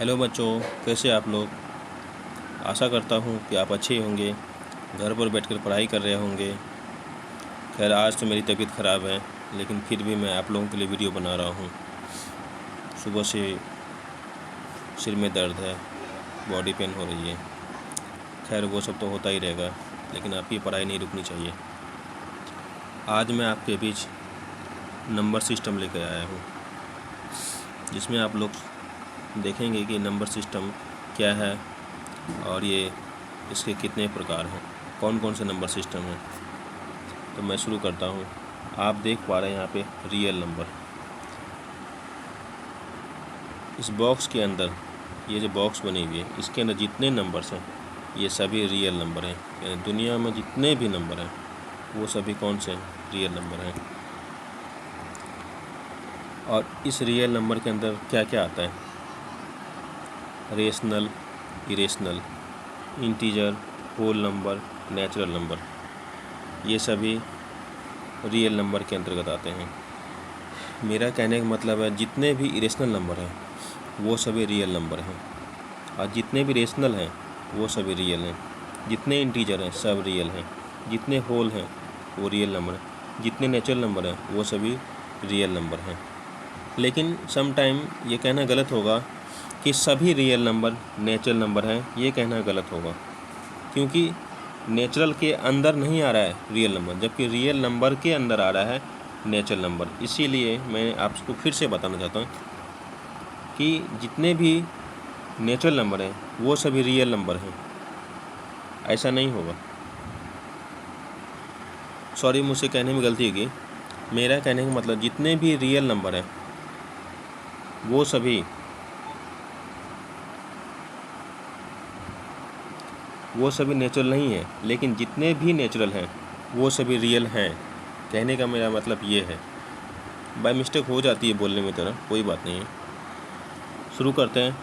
Hello बच्चों, कैसे आप लोग। आशा करता हूँ कि आप अच्छे होंगे, घर पर बैठकर पढ़ाई कर रहे होंगे। खैर आज तो मेरी तबीयत ख़राब है, लेकिन फिर भी मैं आप लोगों के लिए वीडियो बना रहा हूँ। सुबह से सिर में दर्द है, बॉडी पेन हो रही है। खैर वो सब तो होता ही रहेगा, लेकिन आपकी पढ़ाई नहीं रुकनी चाहिए। आज मैं आपके बीच नंबर सिस्टम लेकर आया हूँ, जिसमें आप लोग देखेंगे कि नंबर सिस्टम क्या है और ये इसके कितने प्रकार हैं, कौन कौन से नंबर सिस्टम हैं। तो मैं शुरू करता हूँ। आप देख पा रहे हैं यहाँ पे रियल नंबर। इस बॉक्स के अंदर, ये जो बॉक्स बनी हुई है, इसके अंदर जितने नंबर्स हैं ये सभी रियल नंबर हैं। यानी दुनिया में जितने भी नंबर हैं वो सभी कौन से रियल नंबर हैं। और इस रियल नंबर के अंदर क्या क्या आता है? Rational, irrational, integer, whole number, natural number, ये सभी रियल नंबर के अंतर्गत आते हैं। मेरा कहने का मतलब है जितने भी इरेशनल नंबर हैं वो सभी रियल नंबर हैं, और जितने भी रेशनल हैं वो सभी रियल हैं। जितने इंटीजर हैं सब रियल हैं, जितने होल हैं वो रियल नंबर हैं, जितने नेचुरल नंबर हैं वो सभी रियल नंबर हैं। लेकिन सम टाइम ये कहना गलत होगा कि सभी रियल नंबर नेचुरल नंबर हैं। ये कहना गलत होगा, क्योंकि नेचुरल के अंदर नहीं आ रहा है रियल नंबर, जबकि रियल नंबर के अंदर आ रहा है नेचुरल नंबर। इसीलिए मैं आपको फिर से बताना चाहता हूँ कि जितने भी नेचुरल नंबर हैं वो सभी रियल नंबर हैं। ऐसा नहीं होगा। सॉरी, मुझसे कहने में गलती होगी। मेरा कहने का मतलब जितने भी रियल नंबर हैं वो सभी नेचुरल नहीं है, लेकिन जितने भी नेचुरल हैं वो सभी रियल हैं। कहने का मेरा मतलब ये है। बाय मिस्टेक हो जाती है बोलने में तरह, कोई बात नहीं है। शुरू करते हैं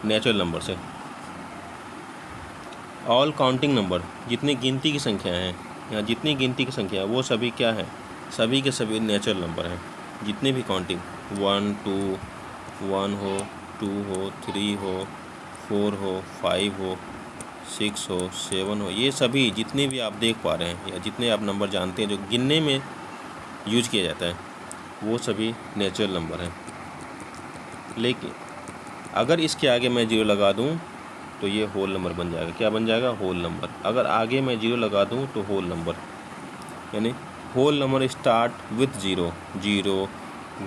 नेचुरल नंबर से। ऑल काउंटिंग नंबर, जितनी गिनती की संख्या हैं या जितनी गिनती की संख्या है वो सभी क्या है? सभी के सभी नेचुरल नंबर हैं। जितने भी काउंटिंग 1 2 1 हो, 2 हो, 3 हो, 4 हो, 5 हो, 6 हो, 7 हो, ये सभी जितने भी आप देख पा रहे हैं या जितने आप नंबर जानते हैं जो गिनने में यूज किया जाता है वो सभी नेचुरल नंबर हैं। लेकिन अगर इसके आगे मैं जीरो लगा दूं तो ये होल नंबर बन जाएगा। क्या बन जाएगा? Whole number. अगर आगे मैं जीरो लगा दूं तो होल नंबर, यानी whole number start with zero. 0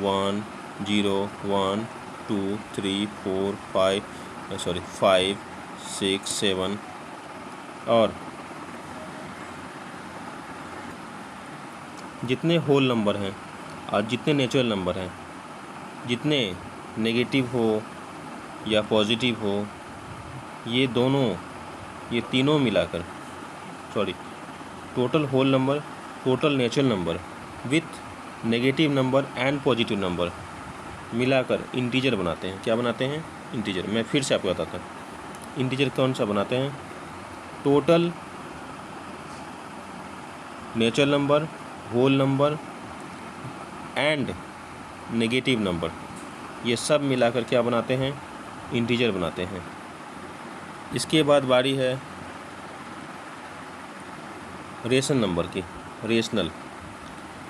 1 0 1 2 3 4 5 6 7। और जितने होल नंबर हैं और जितने नेचुरल नंबर हैं, जितने नेगेटिव हो या पॉजिटिव हो, ये तीनों मिलाकर, total whole number, total natural number with negative number and positive number मिलाकर इंटीजर बनाते हैं। क्या बनाते हैं? इंटीजर। मैं फिर से आपको बताता हूँ इंटीजर कौन सा बनाते हैं। Total natural number, whole number and negative number, ये सब मिलाकर क्या बनाते हैं? इंटीजर बनाते हैं। इसके बाद बारी है रेशनल नंबर की। रेशनल,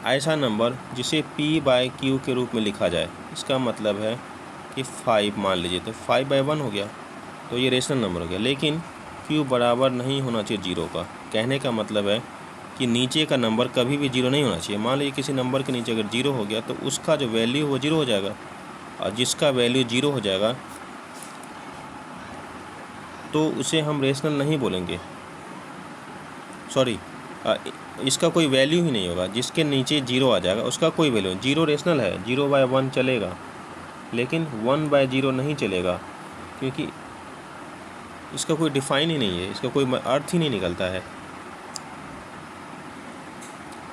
ऐसा नंबर जिसे p/q के रूप में लिखा जाए। इसका मतलब है कि 5 मान लीजिए, तो 5/1 हो गया, तो ये रेशनल नंबर हो गया। लेकिन q बराबर नहीं होना चाहिए जीरो का। कहने का मतलब है कि नीचे का नंबर कभी भी जीरो नहीं होना चाहिए। मान लीजिए किसी नंबर के नीचे अगर जीरो हो गया तो उसका जो वैल्यू वो जीरो हो जाएगा, और जिसका वैल्यू जीरो हो जाएगा तो उसे हम रेशनल नहीं बोलेंगे। इसका कोई वैल्यू ही नहीं होगा। जिसके नीचे जीरो आ जाएगा उसका कोई वैल्यू नहीं। जीरो रेशनल है, 0/1 चलेगा, लेकिन 1/0 नहीं चलेगा, क्योंकि इसका कोई डिफाइन ही नहीं है, इसका कोई अर्थ ही नहीं निकलता है।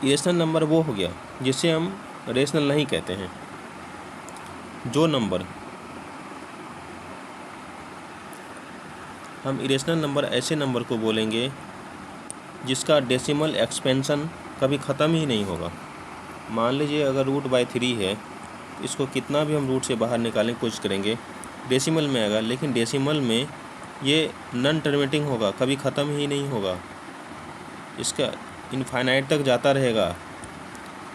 इरेशनल नंबर वो हो गया जिसे हम रेशनल नहीं कहते हैं। जो नंबर हम इरेशनल नंबर ऐसे नंबर को बोलेंगे जिसका डेसिमल एक्सपेंशन कभी ख़त्म ही नहीं होगा। मान लीजिए अगर √/3 है, इसको कितना भी हम रूट से बाहर निकालने की कोशिश करेंगे डेसिमल में आएगा, लेकिन डेसिमल में ये नॉन टर्मिनेटिंग होगा, कभी ख़त्म ही नहीं होगा, इसका इनफाइनाइट तक जाता रहेगा।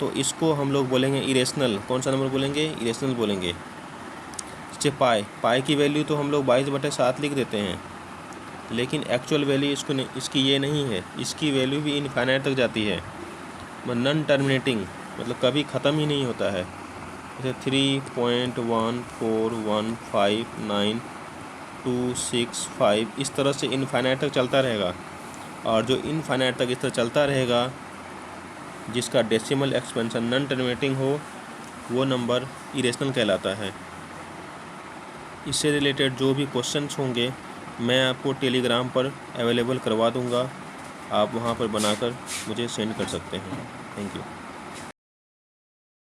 तो इसको हम लोग बोलेंगे इरेशनल। कौन सा नंबर बोलेंगे? इरेशनल बोलेंगे। जैसे पाई की वैल्यू तो हम लोग 22/7 लिख देते हैं, लेकिन एक्चुअल वैल्यू इसकी ये नहीं है, इसकी वैल्यू भी इनफाइनाइट तक जाती है, नॉन टर्मिनेटिंग, मतलब कभी ख़त्म ही नहीं होता है। जैसे 3.14159.265 इस तरह से इनफाइनाइट तक चलता रहेगा। और जो इनफाइनाइट तक इस तरह चलता रहेगा, जिसका डेसिमल एक्सपेंशन नॉन टर्मिनेटिंग हो, वो नंबर इरेशनल कहलाता है। इससे रिलेटेड जो भी क्वेश्चंस होंगे मैं आपको टेलीग्राम पर अवेलेबल करवा दूंगा, आप वहाँ पर बनाकर मुझे सेंड कर सकते हैं। Thank you.